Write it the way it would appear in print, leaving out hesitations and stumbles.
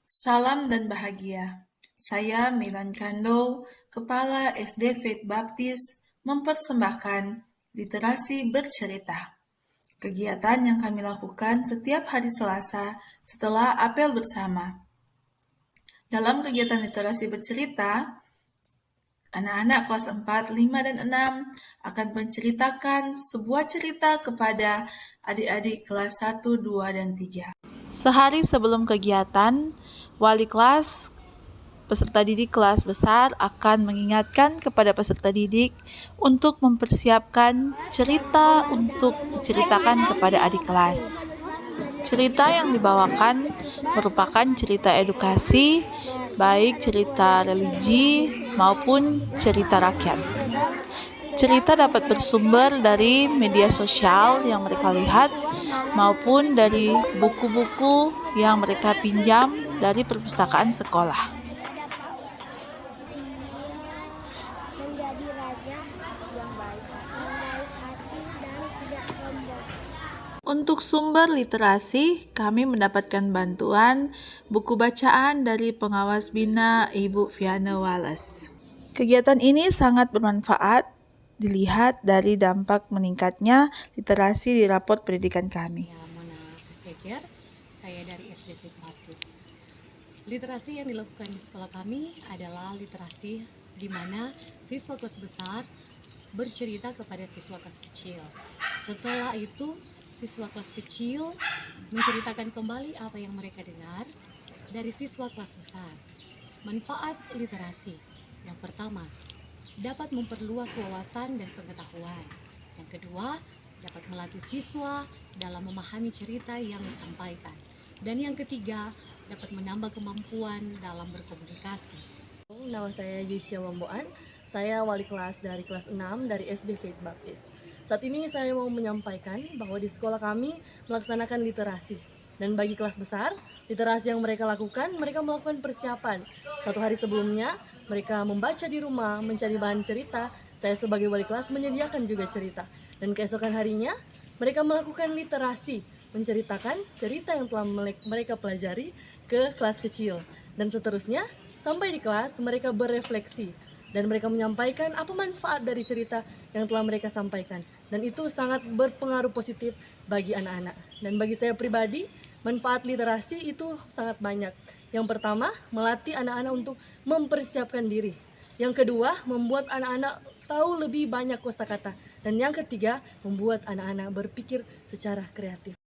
Salam dan bahagia. Saya Milan Kando, Kepala SD Faith Baptis, mempersembahkan Literasi Bercerita. Kegiatan yang kami lakukan setiap hari Selasa setelah apel bersama. Dalam kegiatan literasi bercerita, anak-anak kelas 4, 5, dan 6 akan menceritakan sebuah cerita kepada adik-adik kelas 1, 2, dan 3. Sehari sebelum kegiatan, wali kelas peserta didik kelas besar akan mengingatkan kepada peserta didik untuk mempersiapkan cerita untuk diceritakan kepada adik kelas. Cerita yang dibawakan merupakan cerita edukasi, baik cerita religi maupun cerita rakyat. Cerita dapat bersumber dari media sosial yang mereka lihat maupun dari buku-buku yang mereka pinjam dari perpustakaan sekolah. Menjadi raja yang baik hati dan tidak sombong. Untuk sumber literasi, kami mendapatkan bantuan buku bacaan dari pengawas bina Ibu Fiana Wallace. Kegiatan ini sangat bermanfaat dilihat dari dampak meningkatnya literasi di raport pendidikan kami. Mona Aseger, saya dari SD Fit Baptis. Literasi yang dilakukan di sekolah kami adalah literasi di mana siswa kelas besar bercerita kepada siswa kelas kecil. Setelah itu, siswa kelas kecil menceritakan kembali apa yang mereka dengar dari siswa kelas besar. Manfaat literasi yang pertama, dapat memperluas wawasan dan pengetahuan. Yang kedua, dapat melatih siswa dalam memahami cerita yang disampaikan. Dan yang ketiga, dapat menambah kemampuan dalam berkomunikasi. Nama saya Yusya Wamboan, saya wali kelas dari kelas 6 dari SD Faith Baptis. Saat ini saya mau menyampaikan bahwa di sekolah kami melaksanakan literasi. Dan bagi kelas besar, literasi yang mereka lakukan, mereka melakukan persiapan. Satu hari sebelumnya, mereka membaca di rumah, mencari bahan cerita. Saya sebagai wali kelas menyediakan juga cerita. Dan keesokan harinya, mereka melakukan literasi, menceritakan cerita yang telah mereka pelajari ke kelas kecil. Dan seterusnya, sampai di kelas, mereka berefleksi. Dan mereka menyampaikan apa manfaat dari cerita yang telah mereka sampaikan. Dan itu sangat berpengaruh positif bagi anak-anak. Dan bagi saya pribadi, manfaat literasi itu sangat banyak. Yang pertama, melatih anak-anak untuk mempersiapkan diri. Yang kedua, membuat anak-anak tahu lebih banyak kosakata. Dan yang ketiga, membuat anak-anak berpikir secara kreatif.